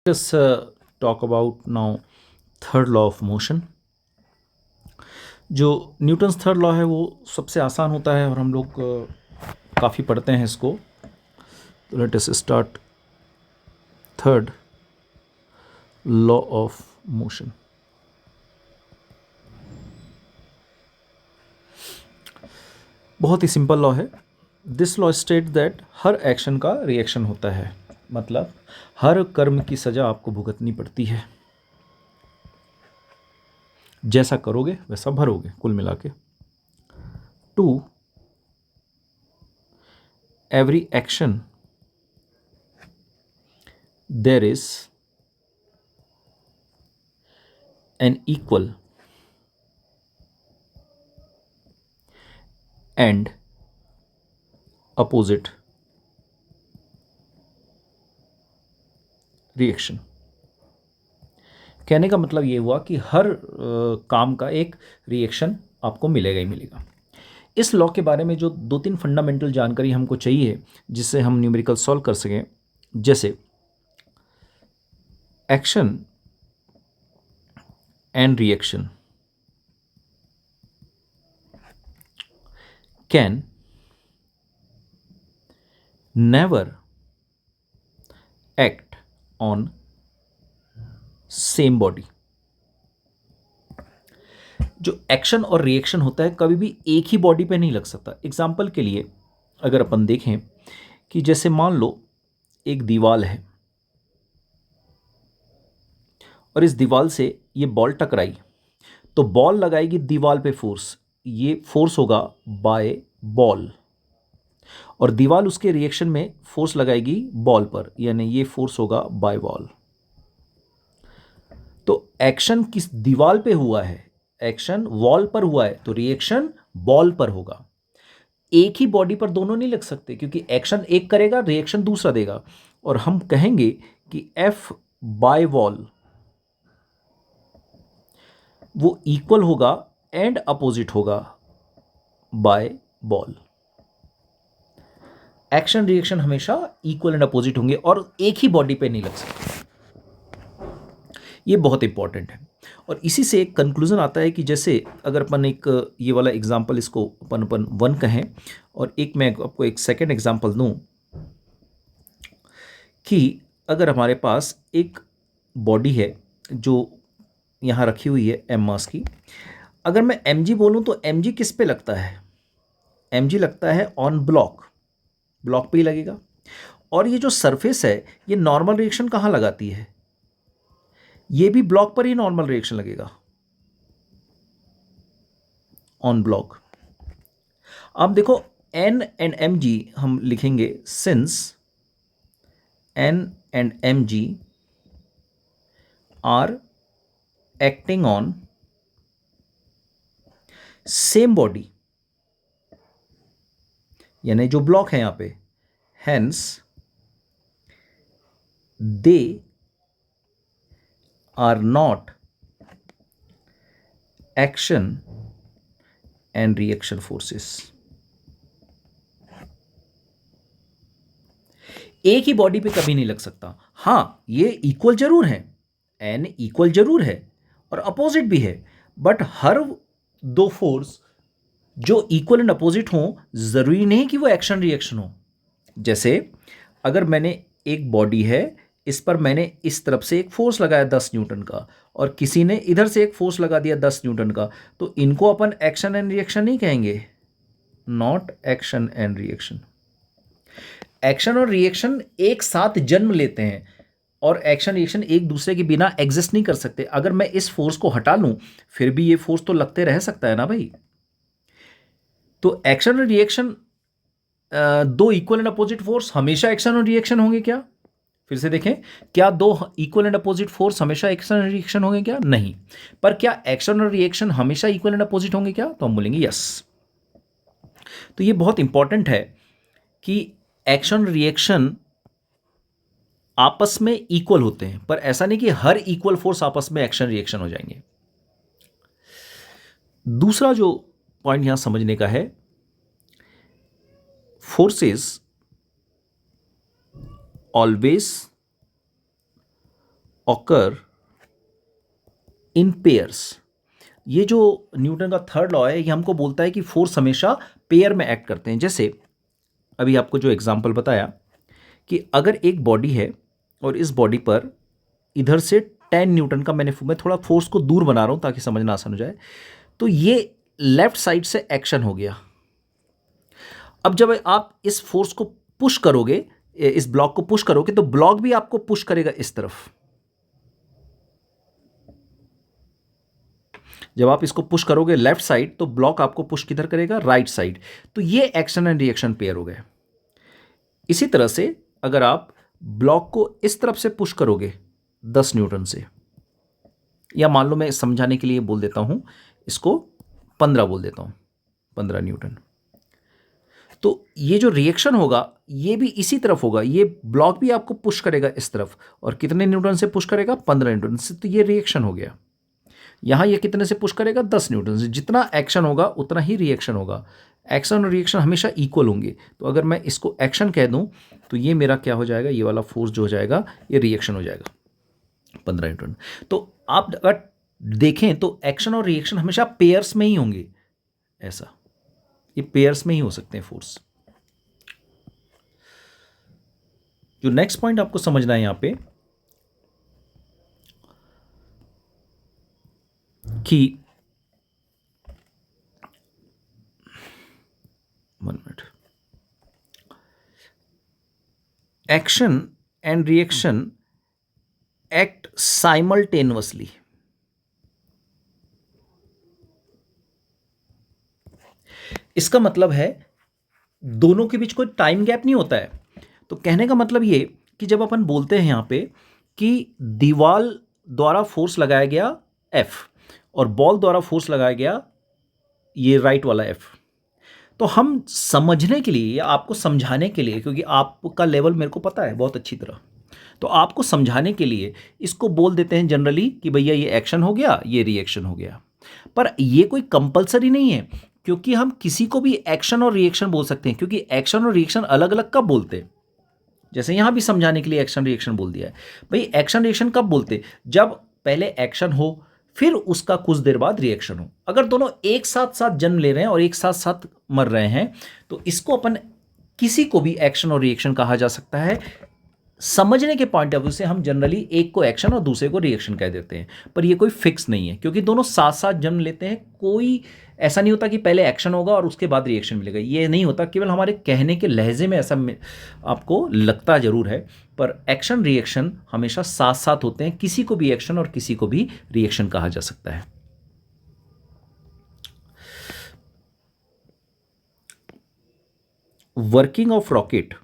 Let's talk about now third law of motion. जो Newton's third law है वो सबसे आसान होता है और हम लोग काफ़ी पढ़ते हैं इसको। तो let us start third law of motion. बहुत ही सिंपल लॉ है। This law state that her action का रिएक्शन होता है, मतलब हर कर्म की सज़ा आपको भुगतनी पड़ती है। जैसा करोगे वैसा भरोगे। कुल मिला के to every action there is an equal and opposite reaction. कहने का मतलब ये हुआ कि हर काम का एक रिएक्शन आपको मिलेगा ही मिलेगा। इस लॉ के बारे में जो दो तीन फंडामेंटल जानकारी हमको चाहिए जिससे हम न्यूमेरिकल सॉल्व कर सकें, जैसे action and reaction can never act on same body. जो एक्शन और रिएक्शन होता है कभी भी एक ही बॉडी पे नहीं लग सकता। एग्जाम्पल के लिए अगर अपन देखें कि जैसे मान लो एक दीवार है और इस दीवार से ये बॉल टकराई, तो बॉल लगाएगी दीवार पे फोर्स, ये फोर्स होगा बाय बॉल, और दीवार उसके रिएक्शन में फोर्स लगाएगी बॉल पर, यानी ये फोर्स होगा बाय बॉल। तो एक्शन किस दीवार पे हुआ है, एक्शन वॉल पर हुआ है, तो रिएक्शन बॉल पर होगा। एक ही बॉडी पर दोनों नहीं लग सकते क्योंकि एक्शन एक करेगा, रिएक्शन दूसरा देगा। और हम कहेंगे कि एफ बाय वॉल वो इक्वल होगा एंड अपोजिट होगा बाय बॉल। एक्शन रिएक्शन हमेशा इक्वल एंड अपोजिट होंगे और एक ही बॉडी पे नहीं लग सकते। ये बहुत इंपॉर्टेंट है। और इसी से एक कंक्लूजन आता है कि जैसे अगर अपन एक ये वाला एग्जांपल इसको अपन अपन वन कहें, और एक मैं आपको एक सेकेंड एग्जांपल दूं कि अगर हमारे पास एक बॉडी है जो यहाँ रखी हुई है एम मास की, अगर मैं एम जी बोलूँ तो एम जी किस पे लगता है, एम जी लगता है ऑन ब्लॉक, ब्लॉक पे ही लगेगा। और ये जो सरफेस है ये नॉर्मल रिएक्शन कहाँ लगाती है, ये भी ब्लॉक पर ही नॉर्मल रिएक्शन लगेगा, ऑन ब्लॉक। अब देखो एन एंड एम जी हम लिखेंगे since N and M G are acting on same body, यानी जो ब्लॉक है यहां पे, hence they are not action and reaction forces. एक ही बॉडी पे कभी नहीं लग सकता। हां, ये इक्वल जरूर है, एन इक्वल जरूर है और अपोजिट भी है, बट हर दो फोर्स जो इक्वल एंड अपोजिट हों जरूरी नहीं कि वो एक्शन रिएक्शन हो। जैसे अगर मैंने एक बॉडी है, इस पर मैंने इस तरफ से एक फोर्स लगाया 10 न्यूटन का और किसी ने इधर से एक फोर्स लगा दिया 10 न्यूटन का, तो इनको अपन एक्शन एंड रिएक्शन नहीं कहेंगे, not action and reaction. Action और रिएक्शन एक साथ जन्म लेते हैं और एक्शन रिएक्शन एक दूसरे के बिना एग्जिस्ट नहीं कर सकते। अगर मैं इस फोर्स को हटा लूं फिर भी ये फोर्स तो लगते रह सकता है ना भाई। तो एक्शन और रिएक्शन दो इक्वल एंड अपोजिट फोर्स हमेशा एक्शन और रिएक्शन होंगे क्या? फिर से देखें, क्या दो इक्वल एंड अपोजिट फोर्स हमेशा एक्शन और रिएक्शन होंगे क्या? नहीं। पर क्या एक्शन और रिएक्शन हमेशा इक्वल एंड अपोजिट होंगे क्या? तो हम बोलेंगे यस। तो ये बहुत इंपॉर्टेंट है कि एक्शन रिएक्शन आपस में इक्वल होते हैं, पर ऐसा नहीं कि हर इक्वल फोर्स आपस में एक्शन रिएक्शन हो जाएंगे। दूसरा जो पॉइंट यहां समझने का है, forces always occur in pairs. ये जो न्यूटन का थर्ड लॉ है ये हमको बोलता है कि फोर्स हमेशा पेयर में एक्ट करते हैं। जैसे अभी आपको जो एग्जांपल बताया कि अगर एक बॉडी है और इस बॉडी पर इधर से 10 न्यूटन का मैं थोड़ा फोर्स को दूर बना रहा हूं ताकि समझना आसान हो जाए, तो ये लेफ्ट साइड से एक्शन हो गया। अब जब आप इस फोर्स को पुश करोगे, इस ब्लॉक को पुश करोगे, तो ब्लॉक भी आपको पुश करेगा इस तरफ। जब आप इसको पुश करोगे लेफ्ट साइड, तो ब्लॉक आपको पुश किधर करेगा? Right side. तो ये एक्शन एंड रिएक्शन पेयर हो गए। इसी तरह से अगर आप ब्लॉक को इस तरफ से पुश करोगे 10 न्यूटन से, या मान लो मैं समझाने के लिए बोल देता हूं, इसको 15 बोल देता हूं, 15 न्यूटन, तो ये जो रिएक्शन होगा ये भी इसी तरफ होगा। ये ब्लॉक भी आपको पुश करेगा इस तरफ, और कितने न्यूटन से पुश करेगा? 15 न्यूटन से। तो ये रिएक्शन हो गया। यहां ये कितने से पुश करेगा? 10 न्यूटन से। जितना एक्शन होगा उतना ही रिएक्शन होगा। एक्शन और रिएक्शन हमेशा इक्वल होंगे। तो अगर मैं इसको एक्शन कह दूं तो ये मेरा क्या हो जाएगा? ये वाला फोर्स जो हो जाएगा ये रिएक्शन हो जाएगा, 15 न्यूटन। तो आप अगर देखें तो एक्शन और रिएक्शन हमेशा पेयर्स में ही होंगे। ऐसा ये पेयर्स में ही हो सकते हैं फोर्स। जो नेक्स्ट पॉइंट आपको समझना है यहां पे कि 1 minute, action and reaction act simultaneously. इसका मतलब है दोनों के बीच कोई टाइम गैप नहीं होता है। तो कहने का मतलब ये कि जब अपन बोलते हैं यहां पे कि दीवार द्वारा फोर्स लगाया गया F और बॉल द्वारा फोर्स लगाया गया ये राइट वाला F, तो हम समझने के लिए या आपको समझाने के लिए, क्योंकि आपका लेवल मेरे को पता है बहुत अच्छी तरह, तो आपको समझाने के लिए इसको बोल देते हैं जनरली कि भैया ये एक्शन हो गया, ये रिएक्शन हो गया। पर ये कोई कंपलसरी नहीं है, क्योंकि हम किसी को भी एक्शन और रिएक्शन बोल सकते हैं, क्योंकि एक्शन और रिएक्शन अलग अलग कब बोलते हैं। जैसे यहां भी समझाने के लिए एक्शन रिएक्शन बोल दिया है। भाई एक्शन रिएक्शन कब बोलते? जब पहले एक्शन हो फिर उसका कुछ देर बाद रिएक्शन हो। अगर दोनों एक साथ साथ जन्म ले रहे हैं और एक साथ साथ मर रहे हैं तो इसको अपन किसी को भी एक्शन और रिएक्शन कहा जा सकता है। समझने के पॉइंट ऑफ व्यू से हम जनरली एक को एक्शन और दूसरे को रिएक्शन कह देते हैं, पर ये कोई फिक्स नहीं है क्योंकि दोनों साथ साथ जन्म लेते हैं। कोई ऐसा नहीं होता कि पहले एक्शन होगा और उसके बाद रिएक्शन मिलेगा, ये नहीं होता। केवल हमारे कहने के लहजे में ऐसा आपको लगता जरूर है, पर एक्शन रिएक्शन हमेशा साथ साथ होते हैं। किसी को भी एक्शन और किसी को भी रिएक्शन कहा जा सकता है। Working of rocket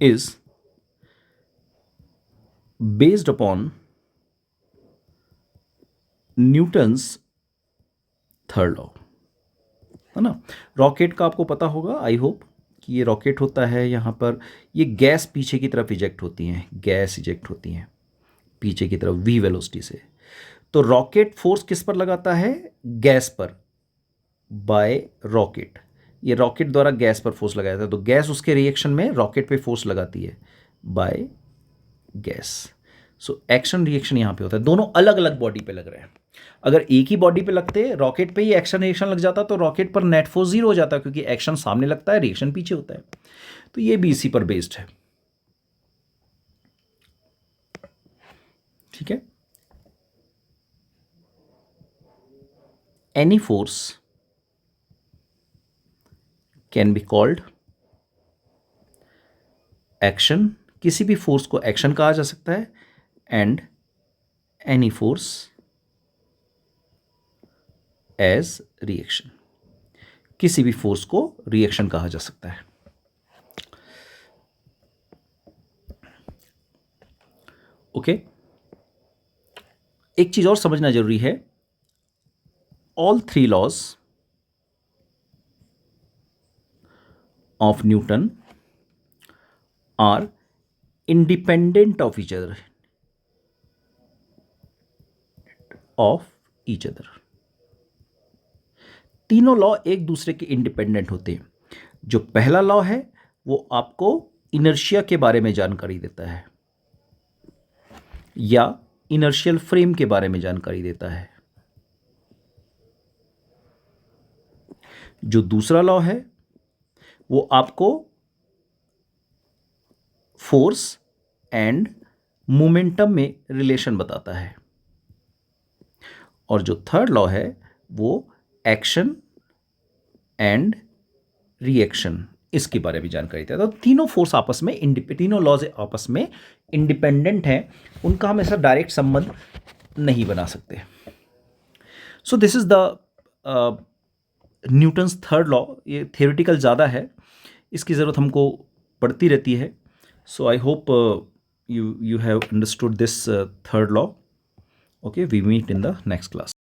is based upon Newton's third law, है ना। रॉकेट का आपको पता होगा, आई होप, कि ये रॉकेट होता है। यहाँ पर ये गैस पीछे की तरफ इजेक्ट होती हैं, गैस इजेक्ट होती हैं पीछे की तरफ v वेलोसिटी से। तो रॉकेट फोर्स किस पर लगाता है? गैस पर, बाय रॉकेट। ये रॉकेट द्वारा गैस पर फोर्स लगाया था, तो गैस उसके रिएक्शन में रॉकेट पे फोर्स लगाती है by gas. So action reaction यहां पे होता है, दोनों अलग अलग बॉडी पे लग रहे हैं। अगर एक ही बॉडी पे लगते, रॉकेट पे ही एक्शन रिएक्शन लग जाता, तो रॉकेट पर नेट फोर्स 0 हो जाता, क्योंकि एक्शन सामने लगता है, रिएक्शन पीछे होता है। तो ये भी इसी पर बेस्ड है, ठीक है। Any force can be called action, किसी भी फोर्स को एक्शन कहा जा सकता है, and any force as reaction, किसी भी फोर्स को रिएक्शन कहा जा सकता है। ओके, एक चीज और समझना जरूरी है, all 3 laws of Newton are independent of each other, of each other। तीनों लॉ एक दूसरे के इंडिपेंडेंट होते हैं। जो पहला लॉ है वो आपको इनर्शिया के बारे में जानकारी देता है या इनर्शियल फ्रेम के बारे में जानकारी देता है। जो दूसरा लॉ है वो आपको फोर्स एंड मोमेंटम में रिलेशन बताता है। और जो थर्ड लॉ है वो एक्शन एंड रिएक्शन इसके बारे में जानकारी देता है। तो तीनों फोर्स आपस में तीनों लॉज आपस में इंडिपेंडेंट हैं, उनका हम ऐसा डायरेक्ट संबंध नहीं बना सकते। So this is the Newton's third law. ये थियोरेटिकल ज़्यादा है, इसकी ज़रूरत हमको पड़ती रहती है। So I hope you have understood this third law. Okay, we meet in the next class.